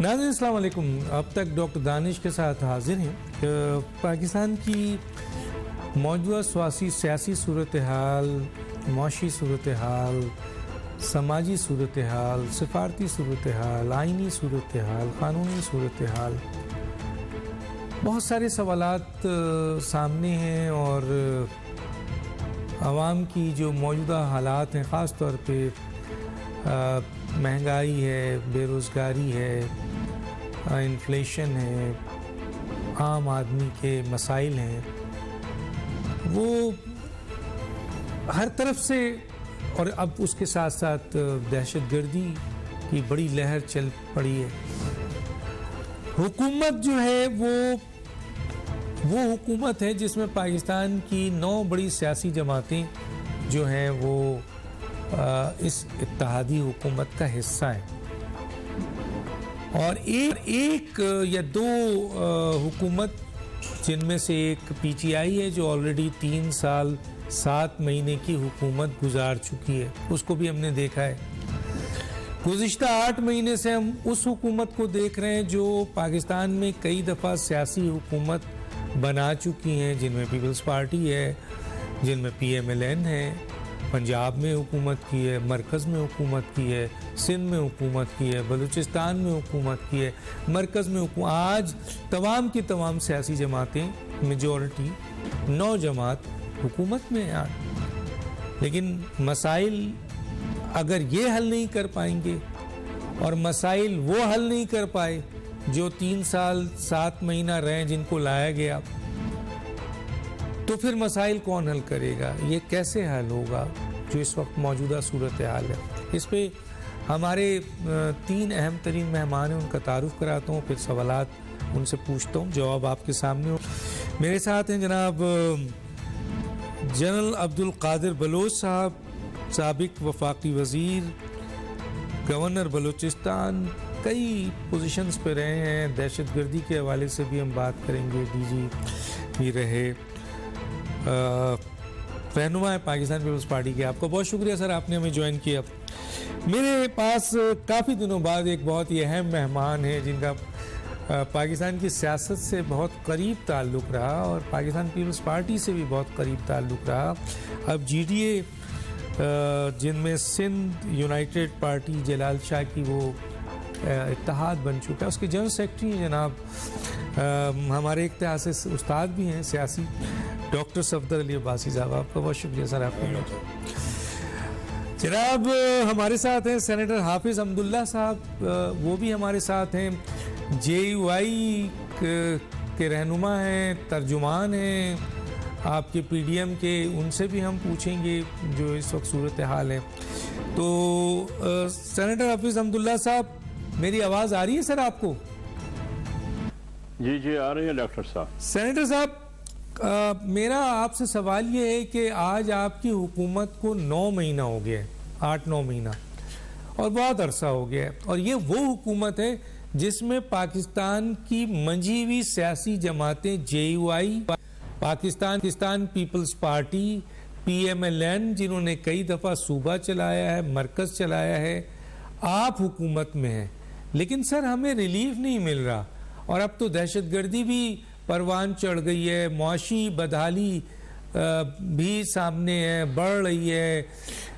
ناظرین السلام علیکم. اب تک ڈاکٹر دانش کے ساتھ حاضر ہیں. پاکستان کی موجودہ سیاسی صورتحال، معاشی صورتحال، سماجی صورتحال، سفارتی صورتحال، آئینی صورتحال، قانونی صورتحال، بہت سارے سوالات سامنے ہیں اور عوام کی جو موجودہ حالات ہیں، خاص طور پہ مہنگائی ہے، بے روزگاری ہے، انفلیشن ہے، عام آدمی کے مسائل ہیں، وہ ہر طرف سے، اور اب اس کے ساتھ ساتھ دہشت گردی کی بڑی لہر چل پڑی ہے. حکومت جو ہے وہ حکومت ہے جس میں پاکستان کی 9 بڑی سیاسی جماعتیں جو ہیں وہ اس اتحادی حکومت کا حصہ ہیں، اور ایک یا 2 حکومت جن میں سے ایک پی ٹی آئی ہے جو آلریڈی 3 سال 7 مہینے کی حکومت گزار چکی ہے، اس کو بھی ہم نے دیکھا ہے. گزشتہ 8 مہینے سے ہم اس حکومت کو دیکھ رہے ہیں جو پاکستان میں کئی دفعہ سیاسی حکومت بنا چکی ہیں، جن میں پیپلز پارٹی ہے، جن میں پی ایم ایل این ہے، پنجاب میں حکومت کی ہے، مرکز میں حکومت کی ہے، سندھ میں حکومت کی ہے، بلوچستان میں حکومت کی ہے، مرکز میں آج تمام کی تمام سیاسی جماعتیں، میجورٹی 9 جماعت حکومت میں ہیں. لیکن مسائل اگر یہ حل نہیں کر پائیں گے، اور مسائل وہ حل نہیں کر پائے جو 3 سال 7 مہینہ رہے جن کو لایا گیا، تو پھر مسائل کون حل کرے گا؟ یہ کیسے حل ہوگا جو اس وقت موجودہ صورتحال ہے؟ اس پہ ہمارے 3 اہم ترین مہمان ہیں، ان کا تعارف کراتا ہوں، پھر سوالات ان سے پوچھتا ہوں، جواب آپ کے سامنے ہو. میرے ساتھ ہیں جناب جنرل عبدالقادر بلوچ صاحب، سابق وفاقی وزیر، گورنر بلوچستان، کئی پوزیشنز پہ رہے ہیں، دہشت گردی کے حوالے سے بھی ہم بات کریں گے، ڈی جی بھی رہے، رہنما ہے پاکستان پیپلز پارٹی کے. آپ کا بہت شکریہ سر، آپ نے ہمیں جوائن کیا. میرے پاس کافی دنوں بعد ایک بہت ہی اہم مہمان ہے جن کا پاکستان کی سیاست سے بہت قریب تعلق رہا اور پاکستان پیپلز پارٹی سے بھی بہت قریب تعلق رہا. اب جی ڈی اے جن میں سندھ یونائٹڈ پارٹی جلال شاہ کی وہ اتحاد بن چکا ہے، اس کے جنرل سیکرٹری ہیں جناب ہمارے ایک طرح سے استاد بھی ہیں سیاسی، ڈاکٹر صفدر علی عباسی صاحب. آپ کا بہت شکریہ سر. آپ کو جناب ہمارے ساتھ ہیں سینیٹر حافظ حمداللہ صاحب، وہ بھی ہمارے ساتھ ہیں، جے یو آئی کے رہنما ہیں، ترجمان ہیں آپ کے پی ڈی ایم کے، ان سے بھی ہم پوچھیں گے جو اس وقت صورتحال ہے. تو سینیٹر حافظ حمداللہ صاحب، میری آواز آ رہی ہے سر آپ کو؟ جی آ رہی ہے ڈاکٹر صاحب. سینیٹر صاحب، میرا آپ سے سوال یہ ہے کہ آج آپ کی حکومت کو 9 مہینہ ہو گیا ہے، 8-9 مہینہ، اور بہت عرصہ ہو گیا ہے، اور یہ وہ حکومت ہے جس میں پاکستان کی منجھی ہوئی سیاسی جماعتیں J U I, Pakistan Peoples Party, P M L N جنہوں نے کئی دفعہ صوبہ چلایا ہے، مرکز چلایا ہے، آپ حکومت میں ہیں، لیکن سر ہمیں ریلیف نہیں مل رہا. اور اب تو دہشت گردی بھی پروان چڑھ گئی ہے، معاشی بدحالی بھی سامنے ہے، بڑھ رہی ہے،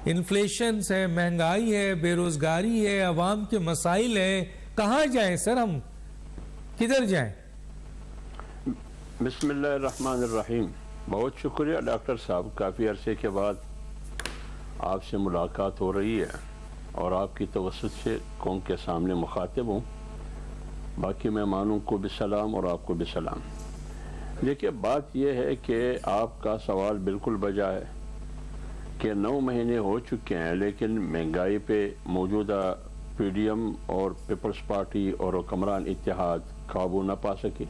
انفلیشنز ہے، مہنگائی ہے، بے روزگاری ہے، عوام کے مسائل ہیں. کہاں جائیں سر؟ ہم کدھر جائیں؟ بسم اللہ الرحمن الرحیم. بہت شکریہ ڈاکٹر صاحب، کافی عرصے کے بعد آپ سے ملاقات ہو رہی ہے اور آپ کی توسط سے قوم کے سامنے مخاطب ہوں. باقی مہمانوں کو بھی سلام اور آپ کو بھی سلام. دیکھیے، بات یہ ہے کہ آپ کا سوال بالکل بجا ہے کہ 9 مہینے ہو چکے ہیں، لیکن مہنگائی پہ موجودہ پی ڈی ایم اور پیپلز پارٹی اور حکمران اتحاد قابو نہ پا سکے،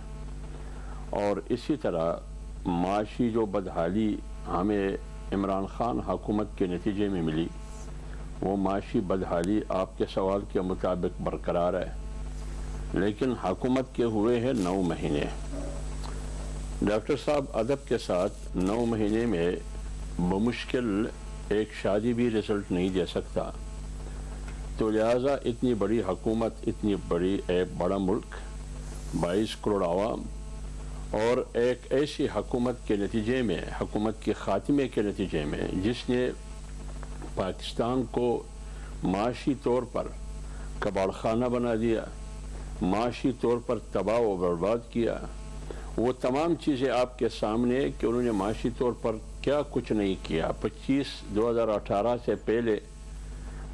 اور اسی طرح معاشی جو بدحالی ہمیں عمران خان حکومت کے نتیجے میں ملی، وہ معاشی بدحالی آپ کے سوال کے مطابق برقرار ہے، لیکن حکومت کے ہوئے ہیں 9 مہینے. ڈاکٹر صاحب، ادب کے ساتھ 9 مہینے میں بمشکل ایک شادی بھی رزلٹ نہیں دے سکتا. تو لہٰذا اتنی بڑی حکومت، اتنی بڑا ملک، 22 کروڑ عوام، اور ایک ایسی حکومت کے نتیجے میں، حکومت کے خاتمے کے نتیجے میں، جس نے پاکستان کو معاشی طور پر کباڑ خانہ بنا دیا، معاشی طور پر تباہ و برباد کیا، وہ تمام چیزیں آپ کے سامنے کہ انہوں نے معاشی طور پر کیا کچھ نہیں کیا۔ 2018 سے پہلے،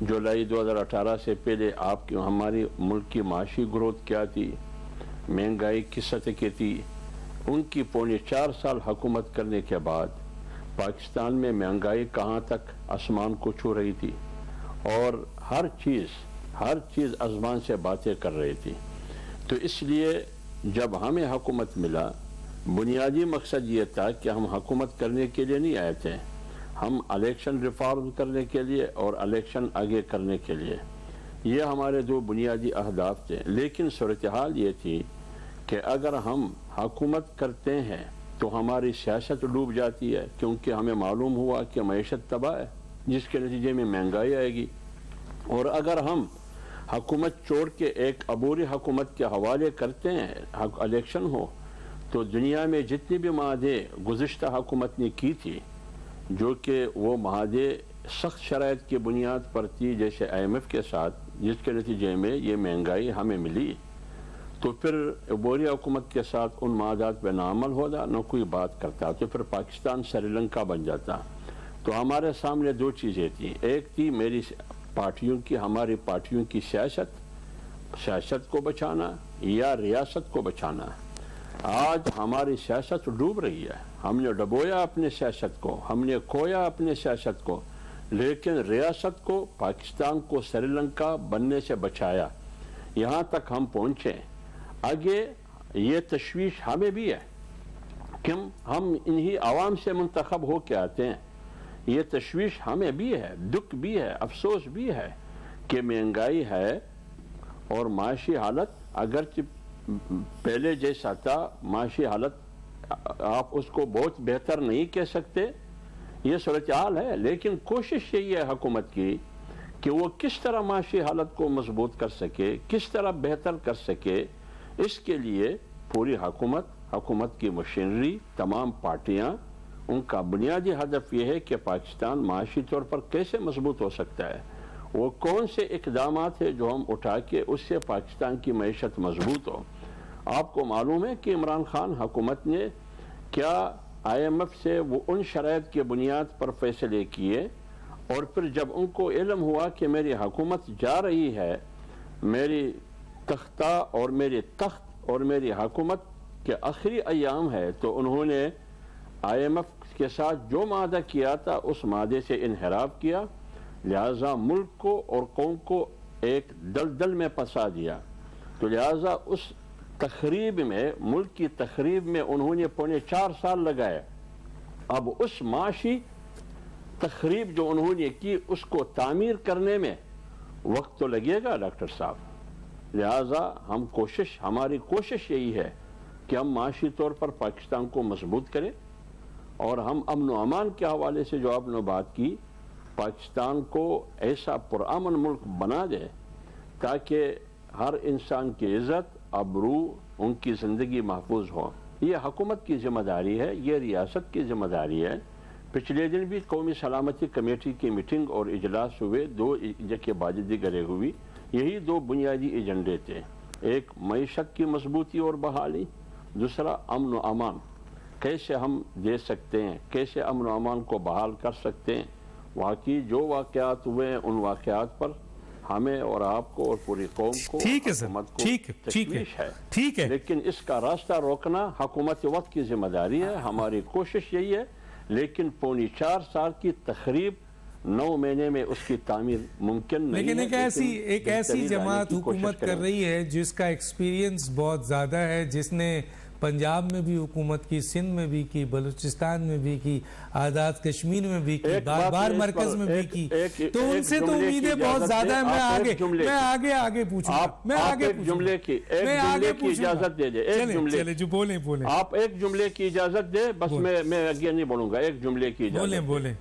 جولائی 2018 سے پہلے ہماری ملک کی معاشی گروتھ کیا تھی، مہنگائی کس سطح کی تھی، ان کی پونے 4 سال حکومت کرنے کے بعد پاکستان میں مہنگائی کہاں تک آسمان کو چھو رہی تھی، اور ہر چیز آسمان سے باتیں کر رہی تھی۔ تو اس لیے جب ہمیں حکومت ملا، بنیادی مقصد یہ تھا کہ ہم حکومت کرنے کے لیے نہیں آئے تھے، ہم الیکشن ریفارم کرنے کے لیے اور الیکشن آگے کرنے کے لیے، یہ ہمارے 2 بنیادی اہداف تھے۔ لیکن صورتحال یہ تھی کہ اگر ہم حکومت کرتے ہیں تو ہماری سیاست ڈوب جاتی ہے، کیونکہ ہمیں معلوم ہوا کہ معیشت تباہ ہے، جس کے نتیجے میں مہنگائی آئے گی، اور اگر ہم حکومت چھوڑ کے ایک عبوری حکومت کے حوالے کرتے ہیں، الیکشن ہو، تو دنیا میں جتنی بھی معاہدے گزشتہ حکومت نے کی تھی، جو کہ وہ معاہدے سخت شرائط کی بنیاد پر تھی، جیسے IMF کے ساتھ، جس کے نتیجے میں یہ مہنگائی ہمیں ملی، تو پھر عبوری حکومت کے ساتھ ان معاہدات پہ نہ عمل ہوتا، نہ کوئی بات کرتا، تو پھر پاکستان سری لنکا بن جاتا۔ تو ہمارے سامنے 2 چیزیں تھیں، ایک تھی ہماری پارٹیوں کی سیاست کو بچانا یا ریاست کو بچانا۔ آج ہماری سیاست ڈوب رہی ہے، ہم نے ڈبویا اپنے سیاست کو، ہم نے کھویا اپنے سیاست کو، لیکن ریاست کو، پاکستان کو سری لنکا بننے سے بچایا، یہاں تک ہم پہنچے۔ آگے یہ تشویش ہمیں بھی ہے کہ ہم انہی عوام سے منتخب ہو کے آتے ہیں، یہ تشویش ہمیں بھی ہے، دکھ بھی ہے، افسوس بھی ہے کہ مہنگائی ہے، اور معاشی حالت اگرچہ پہلے جیسا تھا، معاشی حالت آپ اس کو بہت بہتر نہیں کہہ سکتے، یہ صورتحال ہے، لیکن کوشش یہی ہے حکومت کی کہ وہ کس طرح معاشی حالت کو مضبوط کر سکے، کس طرح بہتر کر سکے۔ اس کے لیے پوری حکومت کی مشینری، تمام پارٹیاں، ان کا بنیادی ہدف یہ ہے کہ پاکستان معاشی طور پر کیسے مضبوط ہو سکتا ہے، وہ کون سے اقدامات ہیں جو ہم اٹھا کے اس سے پاکستان کی معیشت مضبوط ہو۔ آپ کو معلوم ہے کہ عمران خان حکومت نے کیا IMF سے وہ ان شرائط کی بنیاد پر فیصلے کیے، اور پھر جب ان کو علم ہوا کہ میری حکومت جا رہی ہے، میری تختہ اور میری تخت اور میری حکومت کے آخری ایام ہے، تو انہوں نے IMF کے ساتھ جو معاہدہ کیا تھا اس معاہدے سے انحراف کیا، لہٰذا ملک کو اور قوم کو ایک دلدل میں پھنسا دیا۔ تو لہٰذا اس تخریب میں، ملک کی تخریب میں انہوں نے پونے 4 سال لگائے۔ اب اس معاشی تخریب جو انہوں نے کی، اس کو تعمیر کرنے میں وقت تو لگے گا ڈاکٹر صاحب۔ لہٰذا ہماری کوشش یہی ہے کہ ہم معاشی طور پر پاکستان کو مضبوط کریں، اور ہم امن و امان کے حوالے سے جو آپ نے بات کی، پاکستان کو ایسا پرامن ملک بنا دے تاکہ ہر انسان کی عزت، ابرو، ان کی زندگی محفوظ ہو۔ یہ حکومت کی ذمہ داری ہے، یہ ریاست کی ذمہ داری ہے۔ پچھلے دن بھی قومی سلامتی کمیٹی کی میٹنگ اور اجلاس ہوئے، 2 کے بعد دیگریں ہوئی، یہی 2 بنیادی ایجنڈے تھے، ایک معیشت کی مضبوطی اور بحالی، دوسرا امن و امان کیسے ہم دے سکتے ہیں، کیسے امن و امان کو بحال کر سکتے ہیں۔ واقعی جو واقعات ہوئے ہیں، ان واقعات پر ہمیں اور آپ کو اور پوری قوم کو، حکومت کو تشویش ہے، لیکن اس کا راستہ روکنا حکومت وقت کی ذمہ داری ہے۔ ہماری کوشش یہی ہے، لیکن پونے 4 سال کی تخریب 9 مہینے میں اس کی تعمیر ممکن نہیں ہے۔ لیکن ایک ایسی جماعت حکومت کر رہی ہے جس کا ایکسپیرینس بہت زیادہ ہے، جس نے پنجاب میں بھی حکومت کی، سندھ میں بھی کی، بلوچستان میں بھی کی، آزاد کشمیر میں بھی کی، بار مرکز میں بھی کی، تو ان سے تو امیدیں بہت زیادہ ہیں۔ میں آگے پوچھوں گا، میں آگے جملے کی اجازت دے دیں، ایک جملے جو بولیں آپ ایک جملے کی اجازت دیں، بس میں آگے نہیں بولوں گا، ایک جملے کی اجازت بولیں۔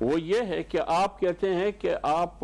وہ یہ ہے کہ آپ کہتے ہیں کہ آپ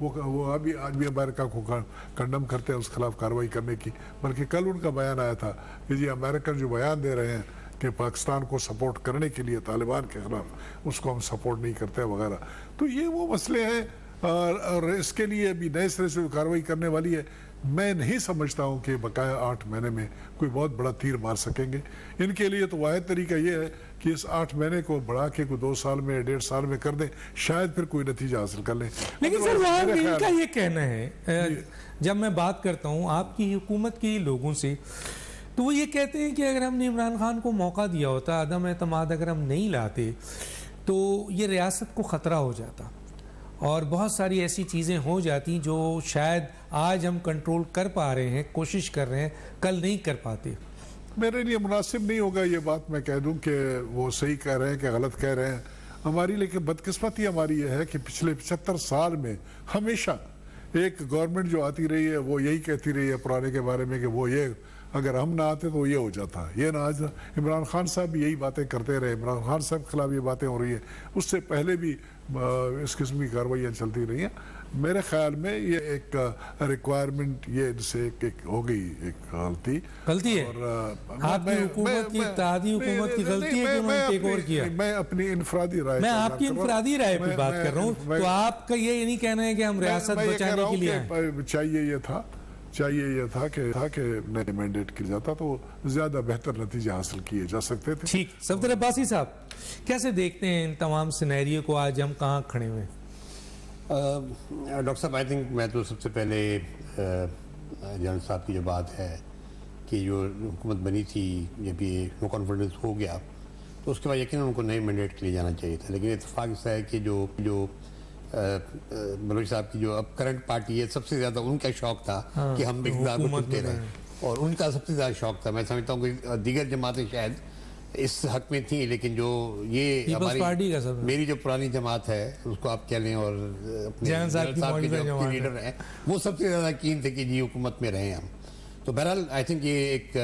وہ ابھی آج بھی امریکہ کو کنڈم کرتے ہیں اس خلاف کارروائی کرنے کی، بلکہ کل ان کا بیان آیا تھا کہ جی امریکن جو بیان دے رہے ہیں کہ پاکستان کو سپورٹ کرنے کے لیے طالبان کے خلاف، اس کو ہم سپورٹ نہیں کرتے وغیرہ. تو یہ وہ مسئلے ہیں اور اس کے لیے ابھی نئے سرے سے کارروائی کرنے والی ہے. میں نہیں سمجھتا ہوں کہ بقایا 8 مہینے میں کوئی بہت بڑا تیر مار سکیں گے. ان کے لیے تو واحد طریقہ یہ ہے کہ اس 8 مہینے کو بڑھا کے کوئی 2 سال میں 1.5 سال میں کر دیں، شاید پھر کوئی نتیجہ حاصل کر لیں. لیکن سر وہاں ان کا یہ کہنا ہے، جب میں بات کرتا ہوں آپ کی حکومت کے لوگوں سے، تو وہ یہ کہتے ہیں کہ اگر ہم نے عمران خان کو موقع دیا ہوتا، عدم اعتماد اگر ہم نہیں لاتے تو یہ ریاست کو خطرہ ہو جاتا اور بہت ساری ایسی چیزیں ہو جاتی جو شاید آج ہم کنٹرول کر پا رہے ہیں، کوشش کر رہے ہیں، کل نہیں کر پاتے. میرے لیے مناسب نہیں ہوگا یہ بات میں کہہ دوں کہ وہ صحیح کہہ رہے ہیں کہ غلط کہہ رہے ہیں ہماری. لیکن بدقسمتی ہماری یہ ہے کہ پچھلے 75 سال میں ہمیشہ ایک گورنمنٹ جو آتی رہی ہے وہ یہی کہتی رہی ہے پرانے کے بارے میں کہ وہ یہ اگر ہم نہ آتے تو یہ ہو جاتا، یہ نہ آج. عمران خان صاحب بھی یہی باتیں کرتے رہے، عمران خان صاحب کے خلاف یہ باتیں ہو رہی ہیں، اس سے پہلے بھی اس قسم کی کارروائیاں چلتی رہی ہیں. میرے خیال میں یہ ایک ریکوائرمنٹ یہ ان سے ایک ہو گئی، ایک غلطی ہے. آپ کی حکومت کی اتحادی حکومت کی غلطی ہے کہ انہوں نے ٹیک اوور کیا. میں اپنی انفرادی رائے، میں آپ کی انفرادی رائے پہ بات کر رہا ہوں، تو آپ کا یہ نہیں کہنا ہے کہ ہم ریاست بچانے کے لیے چاہیے یہ تھا کہ نئے مینڈیٹ کیا جاتا تو زیادہ بہتر نتیجے حاصل کیے جا سکتے تھے. ٹھیک. صفدر عباسی صاحب کیسے دیکھتے ہیں ان تمام سینیریو کو؟ آج ہم کہاں کھڑے ہوئے ہیں؟ ڈاکٹر صاحب آئی تھنک میں تو سب سے پہلے جنرل صاحب کی جو بات ہے کہ جو حکومت بنی تھی جب یہ نو کانفیڈنس ہو گیا تو اس کے بعد یقیناً ان کو نئے مینڈیٹ کے لیے جانا چاہیے تھا. لیکن اتفاق ایسا ہے کہ جو بلوچ صاحب کی جو اب کرنٹ پارٹی ہے سب سے زیادہ ان کا شوق تھا کہ ہم اقتدار کو ٹوٹتے رہیں، اور ان کا سب سے زیادہ شوق تھا. میں سمجھتا ہوں کہ دیگر جماعتیں شاید اس حق میں تھیں، لیکن جو یہ ہماری میری جو پرانی جماعت ہے اس کو آپ کہہ لیں اور اپنے جنرل صاحب کے جو لیڈر ہیں وہ سب سے زیادہ کین تھے کہ جی حکومت میں رہیں ہم. تو بہرحال آئی تھنک یہ ایک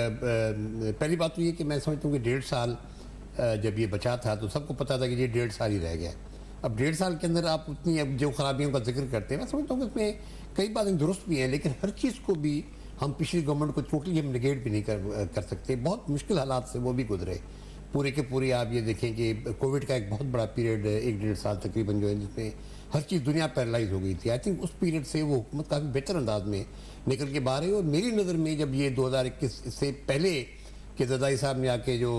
پہلی بات تو یہ کہ میں سمجھتا ہوں کہ 1.5 سال جب یہ بچا تھا تو سب کو پتا تھا کہ یہ 1.5 سال ہی رہ گیا. اب 1.5 سال کے اندر آپ اتنی اب جو خرابیوں کا ذکر کرتے ہیں میں سمجھتا ہوں کہ اس میں کئی باتیں درست بھی ہیں، لیکن ہر چیز کو بھی ہم پچھلی گورنمنٹ کو ٹوٹلی ہم نگیٹ بھی نہیں کر سکتے. بہت مشکل حالات سے وہ بھی گزرے پورے کے پورے. آپ یہ دیکھیں کہ کووڈ کا ایک بہت بڑا پیریڈ 1.5 سال تقریباً جو ہے جس میں ہر چیز دنیا پیرالائز ہو گئی تھی. آئی تھنک اس پیریڈ سے وہ حکومت کافی بہتر انداز میں نکل کے باہر ہے. اور میری نظر میں جب یہ 2021 سے پہلے کہ زرداری صاحب نے آ کے جو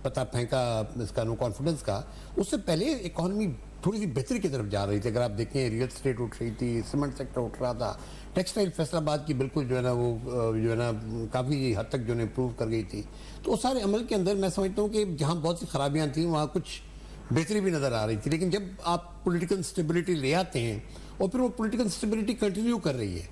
پتہ پھینکا اس کا نو کانفیڈنس کا، اس سے پہلے اکانومی تھوڑی سی بہتری کی طرف جا رہی تھی. اگر آپ دیکھیں ریئل اسٹیٹ اٹھ رہی تھی، سیمنٹ سیکٹر اٹھ رہا تھا، ٹیکسٹائل فیصل آباد کی بالکل جو ہے نا وہ جو ہے نا کافی حد تک جو ہے امپروو کر گئی تھی. تو اس سارے عمل کے اندر میں سمجھتا ہوں کہ جہاں بہت سی خرابیاں تھیں وہاں کچھ بہتری بھی نظر آ رہی تھی. لیکن جب آپ پولیٹیکل اسٹیبلٹی لے آتے ہیں اور پھر وہ پولیٹیکل اسٹیبلٹی کنٹینیو کر رہی ہے،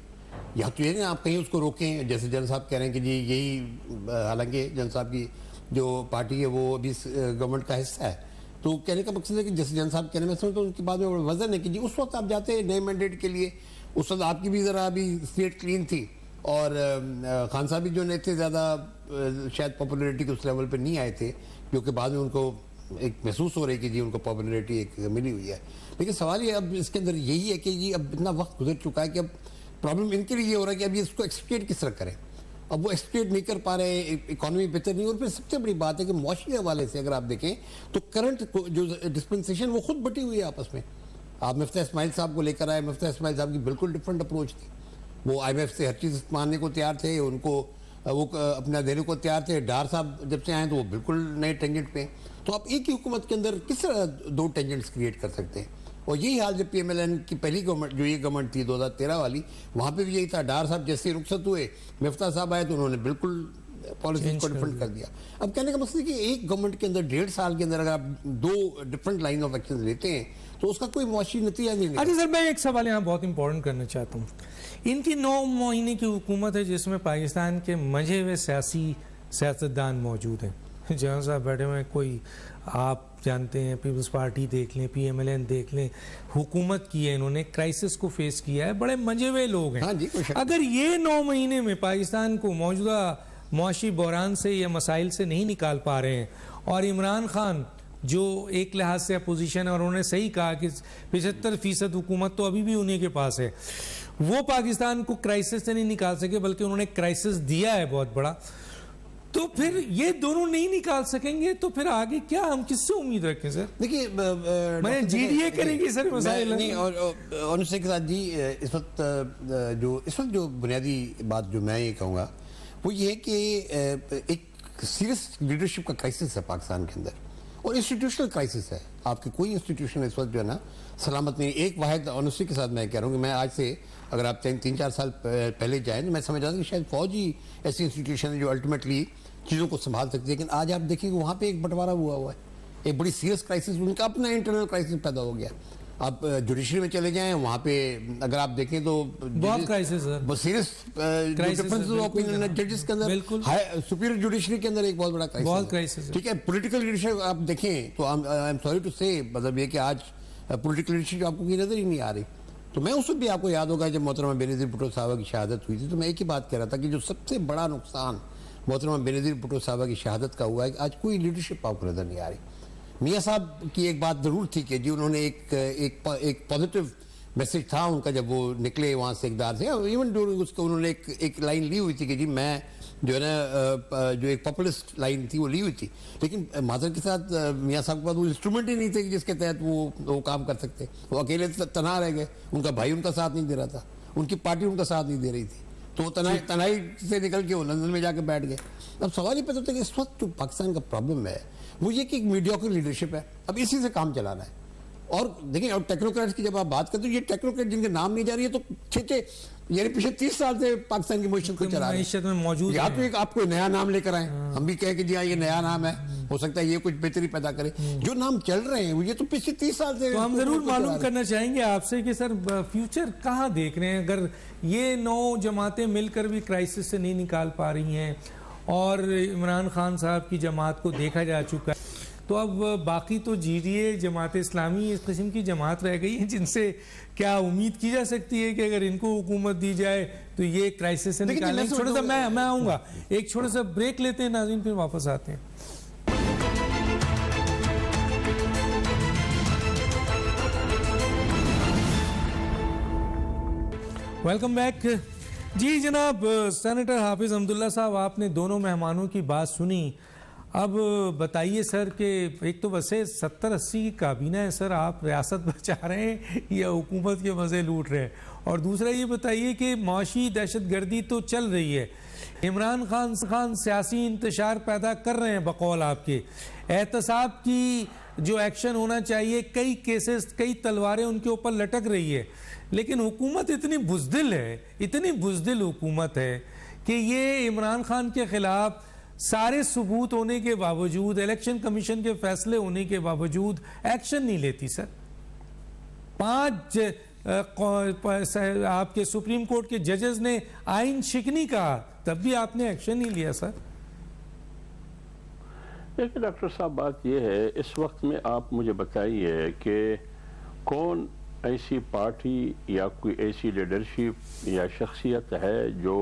یا تو یہ نہیں آپ کہیں اس کو روکیں جیسے جنرل صاحب کہہ رہے ہیں کہ جی یہی، حالانکہ جنرل صاحب کی جو پارٹی ہے وہ ابھی گورنمنٹ کا حصہ ہے. تو کہنے کا مقصد ہے کہ جیسے جنرل صاحب کہنے میں سمجھتا ہوں ان کے بعد میں وزن ہے کہ جی اس وقت آپ جاتے ہیں نئے مینڈیٹ کے لیے، اس وقت آپ کی بھی ذرا ابھی اسٹیٹ کلین تھی اور خان صاحب بھی جو نہیں تھے زیادہ شاید پاپولیرٹی کے اس لیول پہ نہیں آئے تھے، کیونکہ بعد میں ان کو ایک محسوس ہو رہی کہ جی ان کو پاپولیرٹی ایک ملی ہوئی ہے. لیکن سوال یہ اب اس کے اندر یہی ہے کہ جی اب اتنا وقت گزر چکا ہے کہ اب پرابلم ان کے لیے یہ ہو رہا ہے کہ اب یہ اس کو ایکسپلیٹ کس طرح کریں. اب وہ ایکسپلیٹ نہیں کر پا رہے، اکانومی بہتر نہیں. اور پھر سب سے بڑی بات ہے کہ معاشی حوالے سے اگر آپ دیکھیں تو کرنٹ جو ڈسپنسیشن وہ خود بٹی ہوئی ہے آپس میں. آپ مفتہ اسماعیل صاحب کو لے کر آئے، مفتہ اسماعیل صاحب کی بالکل ڈفرینٹ اپروچ تھی. وہ آئی ایم ایف سے ہر چیز ماننے کو تیار تھے، ان کو وہ اپنا دینے کو تیار تھے. ڈار صاحب جب سے آئے تو وہ بالکل نئے ٹینجنٹ پہ. تو آپ ایک ہی حکومت کے اندر کس طرح 2 ٹینجنٹس کریٹ کر سکتے ہیں؟ اور یہی حال جب پی ایم ایل این کی پہلی گورنمنٹ جو یہ گورنمنٹ تھی 2013 والی، وہاں پہ بھی یہی تھا. ڈار صاحب جیسے رخصت ہوئے، مفتہ صاحب آئے تو انہوں نے بالکل پالیسیز کو ڈیفرنٹ کر دیا. اب کہنے کا مقصد ہے کہ ایک گورنمنٹ کے اندر 1.5 سال کے اندر اگر آپ 2 ڈفرنٹ لائن آف ایکشن لیتے ہیں تو اس کا کوئی معاشی نتیجہ نہیں نکلتا. اچھا سر، میں ایک سوال یہاں بہت امپورٹنٹ کرنا چاہتا ہوں. ان کی 9 مہینے کی حکومت ہے جس میں پاکستان کے منجھے ہوئے سیاستدان موجود ہیں. جہاں صاحب بیٹھے ہوئے کوئی آپ جانتے ہیں پیپلز پارٹی دیکھ لیں، پی ایم ایل این دیکھ لیں، حکومت کی ہے انہوں نے، کرائسس کو فیس کیا ہے، بڑے منجھے ہوئے لوگ ہیں. اگر یہ 9 مہینے میں پاکستان کو موجودہ معاشی بحران سے یا مسائل سے نہیں نکال پا رہے ہیں اور عمران خان جو ایک لحاظ سے اپوزیشن ہے، اور انہوں نے صحیح کہا کہ 75% حکومت تو ابھی بھی انہی کے پاس ہے، وہ پاکستان کو کرائسس سے نہیں نکال سکے، بلکہ انہوں نے کرائسس دیا ہے بہت بڑا. تو پھر یہ دونوں نہیں نکال سکیں گے تو پھر آگے کیا ہم کس سے امید رکھیں سر؟ دیکھیے میں جی ڈی اے کریں گے سر مسائل نہیں، اور اس کے ساتھ جی اس وقت جو بنیادی بات جو میں یہ کہوں گا وہ یہ ہے کہ ایک سیریس لیڈرشپ کا کرائسس ہے پاکستان کے اندر، اور انسٹیٹیوشنل کرائسس ہے. آپ کی کوئی انسٹیٹیوشن اس وقت جو ہے نا سلامت نہیں. ایک واحد آنیسٹی کے ساتھ میں کہہ رہا ہوں کہ میں آج سے اگر آپ 3-4 سال پہلے جائیں تو میں سمجھ رہا تھا کہ شاید فوج ہی ایسی انسٹیٹیوشن ہے جو الٹیمیٹلی چیزوں کو سنبھال سکتی ہے، لیکن آج آپ دیکھیں کہ وہاں پہ ایک بٹوارا ہوا ہے، ایک بڑی سیریس کرائسس، ان کا اپنا انٹرنل کرائسس پیدا ہو گیا. آپ جوڈیشری میں چلے جائیں، وہاں پہ اگر آپ دیکھیں تو بہت کرائسس ہے، بہت سیریس ڈفرنس آف اوپینین ججز کے اندر، سپیریئر جوڈیشری کے اندر ایک بہت بڑا کرائسس ہے. ٹھیک ہے، پولیٹیکل لیڈرشپ آپ دیکھیں تو آئی ایم سوری ٹو سے، مطلب یہ کہ آج پولیٹیکل لیڈرشپ آپ کو کی نظر ہی نہیں آ رہی. تو میں اس وقت بھی آپ کو یاد ہوگا جب محترمہ بینظیر بھٹو صاحبہ کی شہادت ہوئی تھی تو میں ایک ہی بات کہہ رہا تھا کہ جو سب سے بڑا نقصان محترمہ بینظیر بھٹو صاحبہ کی شہادت کا ہوا ہے کہ آج کوئی لیڈرشپ آپ کو نظر نہیں آ رہی. میاں صاحب کی ایک بات ضرور تھی کہ جی انہوں نے ایک پازیٹیو میسج تھا ان کا جب وہ نکلے وہاں سے اقتدار سے، ایون ڈیورنگ اس کو انہوں نے ایک لائن لی ہوئی تھی کہ جی میں جو ہے نا جو ایک پاپولسٹ لائن تھی وہ لی ہوئی تھی، لیکن معذرت کے ساتھ میاں صاحب کے پاس وہ انسٹرومنٹ ہی نہیں تھے کہ جس کے تحت وہ کام کر سکتے. وہ اکیلے تنہا رہ گئے، ان کا بھائی ان کا ساتھ نہیں دے رہا تھا، ان کی پارٹی ان کا ساتھ نہیں دے رہی تھی، تو وہ تنہائی سے نکل کے وہ لندن میں جا کے بیٹھ گئے. اب سوال یہ پیدا ہوتا ہے کہ اس وقت جو پاکستان کا پرابلم ہے وہ یہ کہ ایک میڈیوکر لیڈرشپ ہے، اب اسی سے کام چلانا ہے. اور دیکھیں اور ٹیکنوکریٹس کی جب آپ بات کرتے ہیں، یہ ٹیکنوکریٹ جن کے نام نہیں جا رہی ہے تو یعنی پچھلے 30 سال سے پاکستان کی معیشت کو چلا رہے ہیں، موجود یا تو ایک آپ کو نیا نام لے کر آئیں، ہم بھی کہیں کہ جی ہاں یہ نیا نام ہے، ہو سکتا ہے یہ کچھ بہتری پیدا کرے. جو نام چل رہے ہیں یہ تو پچھلے 30 سال سے. تو ہم ضرور معلوم کرنا چاہیں گے آپ سے کہ سر فیوچر کہاں دیکھ رہے ہیں؟ اگر یہ 9 جماعتیں مل کر بھی کرائسس سے نہیں نکال پا رہی ہیں اور عمران خان صاحب کی جماعت کو دیکھا جا چکا ہے، تو اب باقی تو G D A, Jamaat Islami اس قسم کی جماعت رہ گئی ہے جن سے کیا امید کی جا سکتی ہے کہ اگر ان کو حکومت دی جائے تو یہ کرائسس سے نکالیں؟ چھوٹا سا میں آؤں گا، ایک چھوٹا سا بریک لیتے ہیں ناظرین، پھر واپس آتے ہیں. Welcome back. جی جناب سینیٹر حافظ حمداللہ صاحب، آپ نے دونوں مہمانوں کی بات سنی. اب بتائیے سر کہ ایک تو ویسے 70-80 کی کابینہ ہے سر، آپ ریاست بچا رہے ہیں یا حکومت کے مزے لوٹ رہے ہیں؟ اور دوسرا یہ بتائیے کہ معاشی دہشت گردی تو چل رہی ہے، عمران خان سیاسی انتشار پیدا کر رہے ہیں بقول آپ کے، احتساب کی جو ایکشن ہونا چاہیے، کئی کیسز، کئی تلواریں ان کے اوپر لٹک رہی ہے، لیکن حکومت اتنی بزدل ہے، اتنی بزدل حکومت ہے کہ یہ عمران خان کے خلاف سارے ثبوت ہونے کے باوجود، الیکشن کمیشن کے فیصلے ہونے کے باوجود ایکشن نہیں لیتی سر. 5 آپ کے سپریم کورٹ کے ججز نے آئین شکنی کہا، تب بھی آپ نے ایکشن نہیں لیا سر. دیکھیں ڈاکٹر صاحب، بات یہ ہے اس وقت میں آپ مجھے بتائیے کہ کون ایسی پارٹی یا کوئی ایسی لیڈرشپ یا شخصیت ہے جو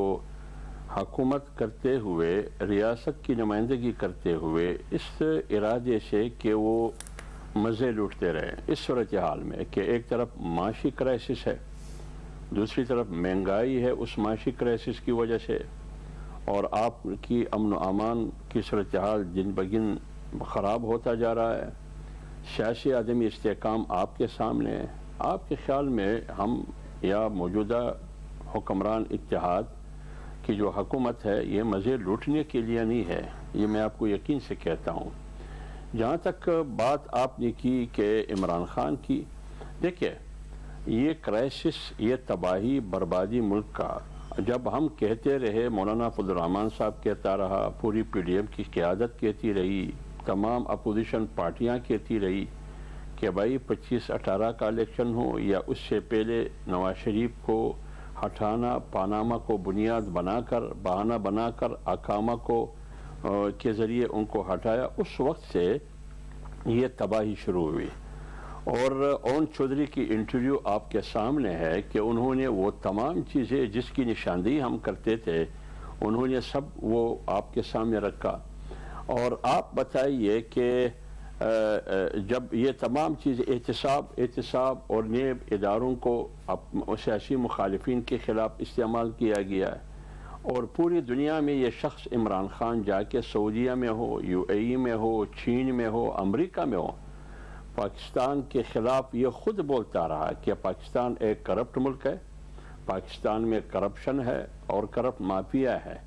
حکومت کرتے ہوئے، ریاست کی نمائندگی کرتے ہوئے اس ارادے سے کہ وہ مزے لوٹتے رہے اس صورتحال میں کہ ایک طرف معاشی کرائسس ہے، دوسری طرف مہنگائی ہے اس معاشی کرائسس کی وجہ سے، اور آپ کی امن و امان کی صورتحال دن بگن خراب ہوتا جا رہا ہے، سیاسی عدمی استحکام آپ کے سامنے ہے. آپ کے خیال میں ہم یا موجودہ حکمران اتحاد کی جو حکومت ہے یہ مزے لوٹنے کے لیے نہیں ہے؟ یہ میں آپ کو یقین سے کہتا ہوں. جہاں تک بات آپ نے کی کہ عمران خان کی، دیکھیں یہ کرائسس، یہ تباہی بربادی ملک کا، جب ہم کہتے رہے، مولانا فضل الرحمان صاحب کہتا رہا، پوری پی ڈی ایم کی قیادت کہتی رہی، تمام اپوزیشن پارٹیاں کہتی رہی کہ بھائی 25-18 کا الیکشن ہو یا اس سے پہلے نواز شریف کو ہٹانا، پاناما کو بنیاد بنا کر، بہانہ بنا کر اقامہ کو کے ذریعے ان کو ہٹایا، اس وقت سے یہ تباہی شروع ہوئی. اور اون چودھری کی انٹرویو آپ کے سامنے ہے کہ انہوں نے وہ تمام چیزیں جس کی نشاندہی ہم کرتے تھے انہوں نے سب وہ آپ کے سامنے رکھا. اور آپ بتائیے کہ جب یہ تمام چیزیں احتساب اور نیب اداروں کو سیاسی مخالفین کے خلاف استعمال کیا گیا ہے، اور پوری دنیا میں یہ شخص عمران خان جا کے سعودیہ میں ہو، یو اے ای میں ہو، چین میں ہو، امریکہ میں ہو، پاکستان کے خلاف یہ خود بولتا رہا کہ پاکستان ایک کرپٹ ملک ہے، پاکستان میں کرپشن ہے اور کرپٹ مافیا ہے،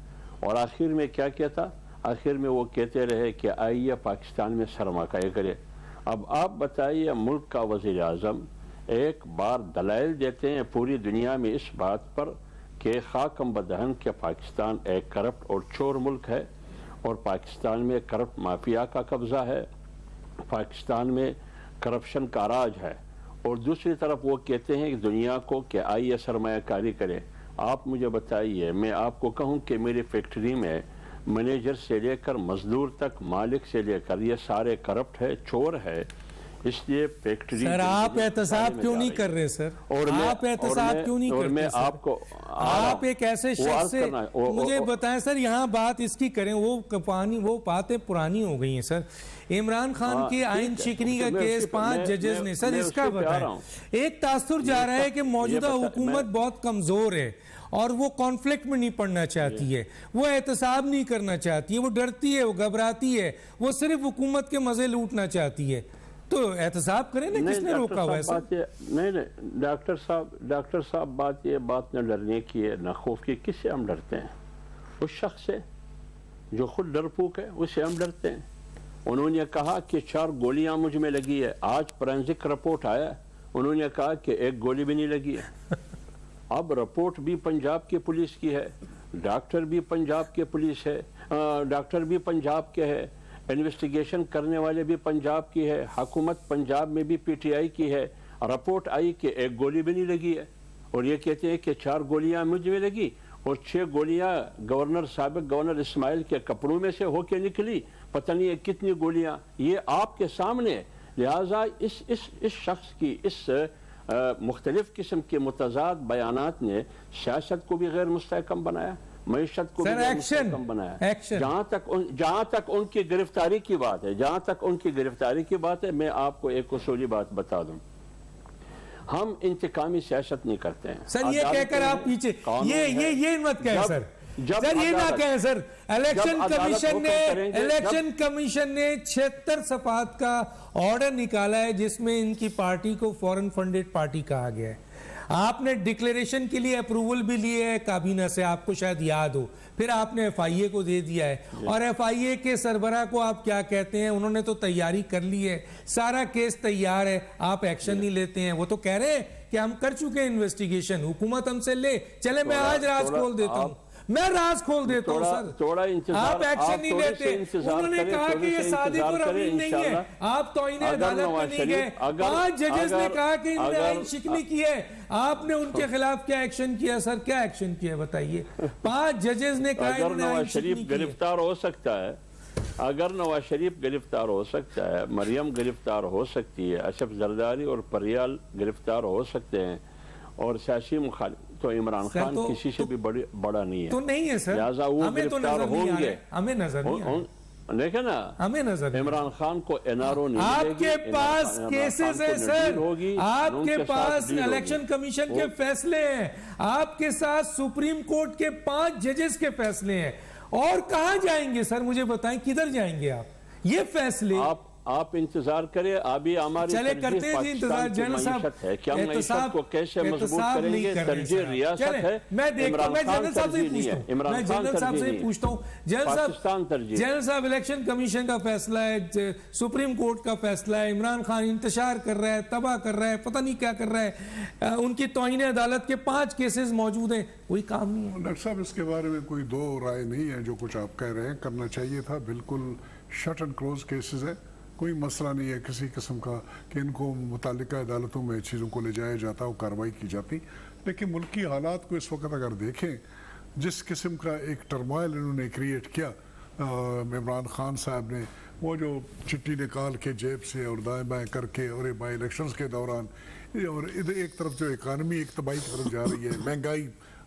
اور آخر میں کیا کہتا؟ آخر میں وہ کہتے رہے کہ آئیے پاکستان میں سرمایہ کرے۔ اب آپ بتائیے، ملک کا وزیر اعظم ایک بار دلائل دیتے ہیں پوری دنیا میں اس بات پر کہ خاکم بدہن کہ پاکستان ایک کرپٹ اور چور ملک ہے، اور پاکستان میں کرپٹ مافیا کا قبضہ ہے، پاکستان میں کرپشن کا راج ہے، اور دوسری طرف وہ کہتے ہیں کہ دنیا کو کہ آئیے سرمایہ کاری کرے۔ آپ مجھے بتائیے، میں آپ کو کہوں کہ میری فیکٹری میں مینیجر سے لے کر مزدور تک، مالک سے لے کر، یہ سارے کرپٹ ہے، چور ہے، اس لیے فیکٹری سر آپ احتساب کیوں نہیں کر رہے سر؟ آپ احتساب کیوں نہیں کرتے سر؟ آپ کو آپ ایک ایسے شخص سے مجھے بتائیں سر، یہاں بات اس کی کریں، وہ باتیں پرانی ہو گئی ہیں سر۔ عمران خان کی آئین شکنی کا کیس 5 ججز نے، سر اس کا بتائیں۔ ایک تاثر جا رہا ہے کہ موجودہ حکومت بہت کمزور ہے اور وہ کانفلکٹ میں نہیں پڑنا چاہتی ہے، وہ احتساب نہیں کرنا چاہتی ہے، وہ ڈرتی ہے، وہ گھبراتی ہے، وہ صرف حکومت کے مزے لوٹنا چاہتی ہے، تو احتساب کریں نا، کس نے روکا ہوا ہے سر؟ نہیں ڈاکٹر صاحب بات نہ ڈرنے کی ہے، نہ خوف کی۔ کس سے ہم ڈرتے ہیں؟ اس شخص سے جو خود ڈرپوک ہے، اس سے ہم ڈرتے ہیں۔ انہوں نے کہا کہ 4 گولیاں مجھ میں لگی ہے، آج فورینسک رپورٹ آیا، انہوں نے کہا کہ 1 گولی بھی نہیں لگی ہے۔ اب رپورٹ بھی پنجاب کی پولیس کی ہے، ڈاکٹر بھی پنجاب کے پولیس ہے، ڈاکٹر بھی پنجاب کے ہے، انویسٹیگیشن کرنے والے بھی پنجاب کی ہے، حکومت پنجاب میں بھی پی ٹی آئی کی ہے، رپورٹ آئی کہ 1 گولی بھی نہیں لگی ہے، اور یہ کہتے ہیں کہ 4 گولیاں مجھ میں لگی، اور 6 گولیاں سابق گورنر اسماعیل کے کپڑوں میں سے ہو کے نکلی، پتہ نہیں کتنی گولیاں، یہ آپ کے سامنے۔ لہٰذا اس شخص کی اس مختلف قسم کے متضاد بیانات نے سیاست کو بھی غیر مستحکم بنایا، معیشت کو بھی غیر مستحکم بنایا۔ جہاں تک ان کی گرفتاری کی بات ہے، میں آپ کو ایک اصولی بات بتا دوں، ہم انتقامی سیاست نہیں کرتے ہیں۔ سر یہ کہہ کر آپ پیچھے یہ مت کہیں سر، سر یہ نہ کہیں سر۔ الیکشن کمیشن نے 76 صفحات کا آرڈر نکالا ہے جس میں ان کی پارٹی کو فورن فنڈڈ پارٹی کہا گیا ہے۔ آپ نے ڈکلیریشن کے لیے اپروول بھی لیے ہے کابینہ سے، آپ کو شاید یاد ہو، پھر آپ نے ایف آئی اے کو دے دیا ہے، اور ایف آئی اے کے سربراہ کو آپ کیا کہتے ہیں، انہوں نے تو تیاری کر لی ہے، سارا کیس تیار ہے، آپ ایکشن نہیں لیتے ہیں۔ وہ تو کہہ رہے ہیں کہ ہم کر چکے ہیں انویسٹیگیشن، حکومت ہم سے لے چلے۔ میں آج راز کھول دیتا ہوں، میں راز کھول دیتا ہوں سر، آپ ایکشن نہیں لیتے۔ انہوں نے کہا کہ یہ صادق اور امین نہیں ہے، آپ توہین عدالت میں نہیں گئے۔ 5 ججز نے کہا کہ انہوں نے آئین شکنی کی ہے، آپ نے ان کے خلاف کیا ایکشن کیا سر؟ کیا ایکشن کیا بتائیے؟ 5 ججز نے کہا اگر نواز شریف گرفتار ہو سکتا ہے، اگر نواز شریف گرفتار ہو سکتا ہے، مریم گرفتار ہو سکتی ہے، اشرف زرداری اور پریال گرفتار ہو سکتے ہیں، اور سیاسی مخالف، تو عمران خان کسی سے بھی بڑا نہیں ہے، تو نہیں ہے سر، لہٰذا وہ گرفتار ہوں گے۔ ہمیں نظر نہیں دیکھیں نا، ہمیں نظر عمران خان کو این آر او نہیں ملے گی، آپ کے پاس کیسز ہیں سر، آپ کے پاس الیکشن کمیشن کے فیصلے ہیں، آپ کے ساتھ سپریم کورٹ کے 5 ججز کے فیصلے ہیں، اور کہاں جائیں گے سر؟ مجھے بتائیں کدھر جائیں گے آپ؟ یہ فیصلے آپ انتظار کریں، ابھی ہماری چلے کرتے ہیں جی انتظار۔ جنرل صاحب ہے کہ ہم معیشت کو کیسے مضبوط کریں گے، ترجیح ریاست ہے، میں دیکھتا ہوں، میں جنرل صاحب سے پوچھتا ہوں، جنرل صاحب الیکشن کمیشن کا فیصلہ ہے، سپریم کورٹ کا فیصلہ ہے، عمران خان انتشار کر رہا ہے، تباہ کر رہا ہے، پتہ نہیں کیا کر رہا ہے، ان کی توہین عدالت کے 5 کیسز موجود ہیں، کوئی کام نہیں ہے۔ ڈاکٹر صاحب اس کے بارے میں کوئی 2 رائے نہیں ہے، جو کچھ آپ کہہ رہے ہیں کرنا چاہیے تھا، بالکل شٹ اینڈ کلوز کیسز ہے، کوئی مسئلہ نہیں ہے کسی قسم کا کہ ان کو متعلقہ عدالتوں میں چیزوں کو لے جایا جاتا ہو، کارروائی کی جاتی۔ لیکن ملکی حالات کو اس وقت اگر دیکھیں، جس قسم کا ایک ٹرمائل انہوں نے کریٹ کیا عمران خان صاحب نے، وہ جو چٹی نکال کے جیب سے اور دائیں بائیں کر کے، اور بائی الیکشنز کے دوران، اور ایک طرف جو اکانومی ایک تباہی کی طرف جا رہی ہے، مہنگائی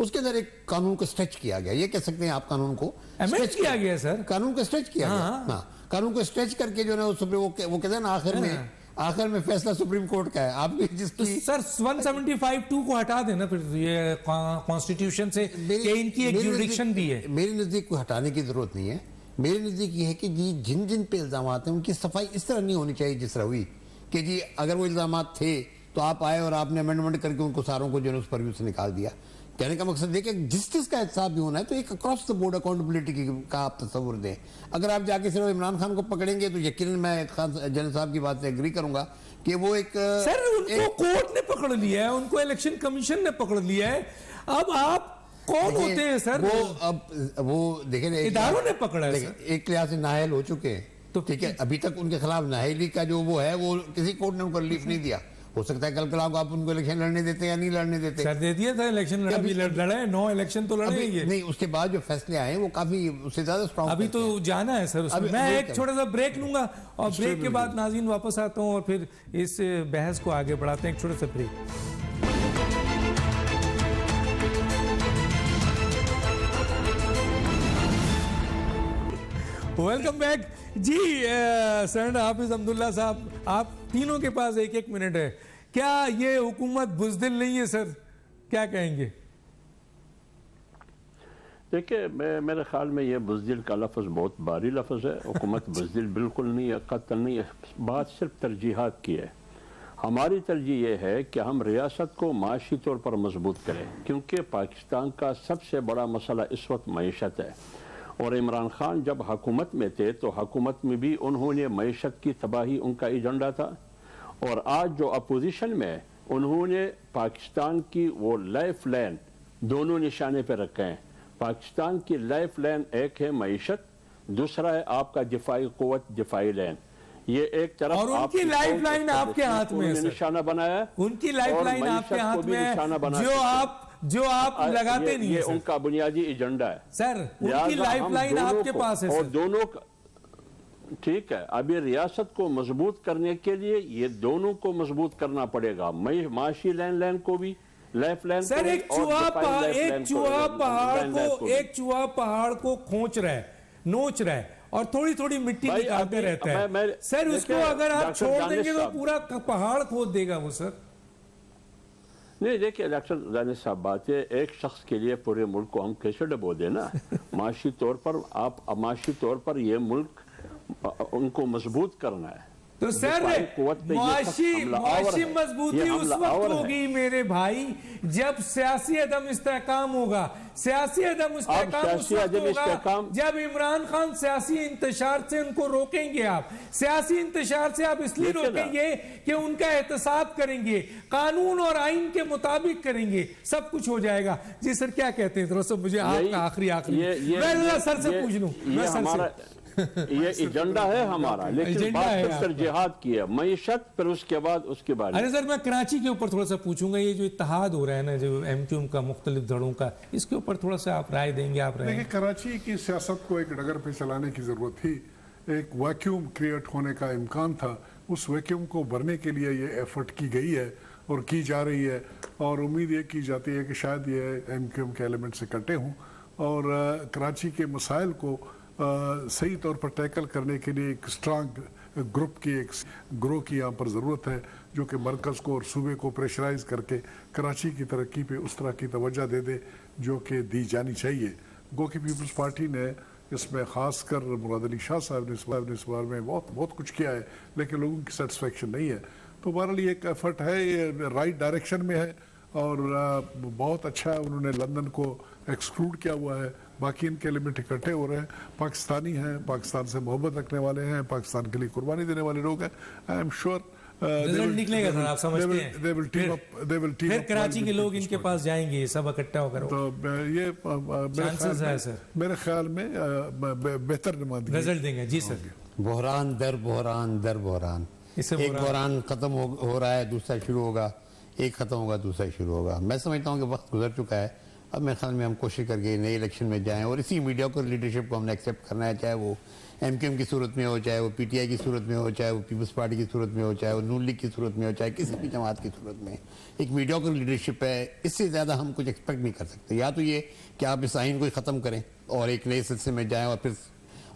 اس کے اندر ایک قانون کو اسٹریچ کیا گیا. یہ کہہ سکتے ہیں آپ قانون کو امینڈ کیا گیا سر, قانون کو اسٹریچ کیا گیا. ہاں, قانون کو اسٹریچ کر کے جو ہے وہ کہتے ہیں نا آخر میں فیصلہ سپریم کورٹ کا ہے. آپ کی جس کی سر 175(2) کو ہٹا دینا پھر یہ کانسٹیٹیوشن سے کہ ان کی ایک جوریڈکشن بھی ہے. میرے نزدیک کوئی ہٹانے کی ضرورت نہیں ہے. میرے نزدیک یہ ہے کہ جی جن پہ الزامات ہیں ان کی صفائی اس طرح نہیں ہونی چاہیے جس طرح ہوئی کہ جی اگر وہ الزامات تھے تو آپ آئے اور آپ نے امینڈمنٹ کر کے ان کو ساروں کو جو ہے اس پرویو سے نکال دیا. کہنے کا مقصد یہ کہ جسٹس کا احتساب بھی ہونا ہے تو ایک اکراس دا بورڈ اکاؤنٹیبلٹی کا آپ تصور دیں. اگر آپ جا کے صرف عمران خان کو پکڑیں گے تو یقیناً میں جنرل صاحب کی بات سے ایگری کروں گا کہ وہ ایک سر ان کو کورٹ نے پکڑ لیا ہے, ان کو الیکشن کمیشن نے پکڑ لیا ہے. اب آپ کون ہوتے ہیں سر؟ وہ دیکھیں اداروں نے پکڑا ہے. ایک لحاظ سے نااہل ہو چکے ہیں تو ٹھیک ہے, ابھی تک ان کے خلاف نااہلی کا جو وہ ہے وہ کسی کورٹ نے ان کو ریلیف نہیں دیا. ہو سکتا ہے کل آپ ان کو الیکشن لڑنے دیتے یا نہیں لڑنے دیتے. سر دے دیا تھا الیکشن لڑے 9 الیکشن تو لڑے گے نہیں. اس کے بعد جو فیصلے آئے وہ کافی اس سے زیادہ اسٹرانگ. ابھی تو جانا ہے سر اس میں. میں ایک چھوٹا سا بریک لوں گا اور بریک کے بعد ناظرین واپس آتا ہوں اور پھر اس بحث کو آگے بڑھاتے ہیں. ایک چھوٹا سا بریک. ویلکم بیک جی. سینیٹر حافظ حمداللہ صاحب, آپ تینوں کے پاس 1 منٹ ہے. کیا یہ حکومت بزدل نہیں ہے سر؟ کیا کہیں گے؟ دیکھیں میرے خیال میں یہ بزدل کا لفظ بہت بھاری لفظ ہے. حکومت بزدل بالکل نہیں ہے, قطعا نہیں ہے. بات صرف ترجیحات کی ہے. ہماری ترجیح یہ ہے کہ ہم ریاست کو معاشی طور پر مضبوط کریں کیونکہ پاکستان کا سب سے بڑا مسئلہ اس وقت معیشت ہے. اور عمران خان جب حکومت میں تھے تو حکومت میں بھی انہوں نے معیشت کی تباہی ان کا ایجنڈا تھا, اور آج جو اپوزیشن میں انہوں نے پاکستان کی وہ لائف لائن دونوں نشانے پہ رکھے ہیں. پاکستان کی لائف لائن ایک ہے معیشت, دوسرا ہے آپ کا دفاعی قوت, دفاعی لائن. یہ ایک طرف اور ان کی لائف لائن آپ کے ہاتھ میں ہے, نشانہ بنایا. ان کی لائف لائن آپ کے ہاتھ میں ہے جو آپ لگاتے نہیں ہیں. یہ ان کا بنیادی ایجنڈا ہے سر. ان کی لائف لائن آپ کے پاس ہے اور دونوں ٹھیک ہے. اب یہ ریاست کو مضبوط کرنے کے لیے یہ دونوں کو مضبوط کرنا پڑے گا, معاشی لائن کو بھی, لائف لائن سر. ایک چوہا پہاڑ کو کھونچ رہا ہے, نوچ رہا ہے اور تھوڑی تھوڑی مٹی نکالتے رہتا ہے. سر اس کو اگر آپ چھوڑ دیں گے تو پورا پہاڑ کھود دے گا وہ. سر نہیں, دیکھیں ڈاکٹر دانش صاحب, بات ہے ایک شخص کے لیے پورے ملک کو ہم کیسے ڈبو دیں نا. معاشی طور پر یہ ملک ان کو مضبوط کرنا ہے. تو سر معاشی مضبوطی اس وقت ہوگی میرے بھائی جب سیاسی عدم استحکام ہوگا. سیاسی عدم استحکام اس وقت ہوگا جب عمران خان سیاسی انتشار سے ان کو روکیں گے. آپ سیاسی انتشار سے آپ اس لیے روکیں گے کہ ان کا احتساب کریں گے, قانون اور آئین کے مطابق کریں گے, سب کچھ ہو جائے گا. جی سر کیا کہتے ہیں ذرا سا مجھے آپ کا آخری میں سر سے پوچھ لوں. یہ ایجنڈا ہے ہمارا, لیکن بات ترجیحات کی ہے. معیشت پھر اس کے بعد اس کے بارے. ارے سر میں کراچی کے اوپر تھوڑا سا پوچھوں گا. یہ جو اتحاد ہو رہا ہے نا جو ایم کیو ایم کا مختلف دھڑوں کا, اس کے اوپر تھوڑا سا آپ رائے دیں گے. آپ دیکھیں کراچی کی سیاست کو ایک ڈگر پہ چلانے کی ضرورت تھی. ایک ویکیوم کریٹ ہونے کا امکان تھا. اس ویکیوم کو بھرنے کے لیے یہ ایفرٹ کی گئی ہے اور کی جا رہی ہے, اور امید یہ کی جاتی ہے کہ شاید یہ ایم کیو ایم کے ایلیمنٹ سے کٹے ہوں اور کراچی کے مسائل کو صحیح طور پر ٹیکل کرنے کے لیے ایک سٹرانگ گروپ کی, ایک گروہ کی یہاں پر ضرورت ہے جو کہ مرکز کو اور صوبے کو پریشرائز کر کے کراچی کی ترقی پہ اس طرح کی توجہ دے دے جو کہ دی جانی چاہیے. گو کہ پیپلز پارٹی نے اس میں خاص کر مراد علی شاہ صاحب نے اس بار میں بہت کچھ کیا ہے, لیکن لوگوں کی سیٹسفیکشن نہیں ہے. تو بہرحال یہ ایک ایفرٹ ہے, یہ رائٹ ڈائریکشن میں ہے اور بہت اچھا ہے. انہوں نے لندن کو ایکسکلوڈ کیا ہوا ہے, باقی ان کے ایلیمنٹ اکٹھے ہو رہے ہیں. پاکستانی ہیں, پاکستان سے محبت رکھنے والے ہیں, پاکستان کے لیے قربانی دینے والے لوگ ہیں. آئی ایم شیور نکلے گا سر. آپ سمجھتے ہیں پھر کراچی کے لوگ ان کے پاس جائیں گے سب اکٹھا ہو کر. تو یہ میرے خیال میں بہتر نمائندگی رزلٹ دیں گے. جی سر. بحران در بحران در بحران, ایک بحران ختم ہو رہا ہے, دوسرا شروع ہوگا, ایک ختم ہوگا دوسرا شروع ہوگا. میں سمجھتا ہوں کہ وقت گزر چکا ہے. اب میرے خیال میں ہم کوشش کر کے نئے الیکشن میں جائیں اور اسی میڈیا کو لیڈرشپ کو ہم نے ایکسیپٹ کرنا ہے, چاہے وہ ایم کیو ایم کی صورت میں ہو، چاہے وہ پی ٹی آئی کی صورت میں ہو، چاہے وہ پیپلز پارٹی کی صورت میں ہو، چاہے وہ نون لیگ کی صورت میں ہو، چاہے کسی بھی جماعت کی صورت میں، ایک میڈیوکر لیڈرشپ ہے. اس سے زیادہ ہم کچھ ایکسپیکٹ نہیں کر سکتے. یا تو یہ کہ آپ اس آئین کو ختم کریں اور ایک نئے سلسلے میں جائیں، اور پھر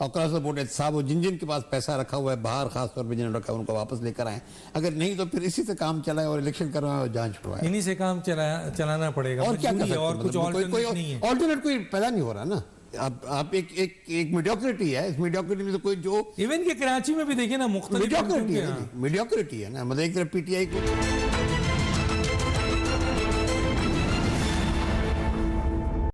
اقراص بورڈ احتساب جن جن کے پاس پیسہ رکھا ہوا ہے باہر، خاص طور پہ جنہوں نے رکھا ہے ان کو واپس لے کر آئیں. اگر نہیں تو پھر اسی سے کام چلائیں اور الیکشن کروائیں اور جان چھڑوائیں. انہی سے کام چلانا پڑے گا. اور کیا کر مجبوری ہے، سکتے اور کچھ آلٹرنیٹ نہیں ہے. آلٹرنیٹ کوئی پیدا نہیں ہو رہا نا. آپ ایک میڈیوکریٹی ہے. اس میڈیوکریٹی میں تو کوئی جو ایون کہ کراچی میں بھی دیکھیں نا مختلف میڈیوکریٹی ہے نا، مطلب ایک طرف پی ٹی آئی کو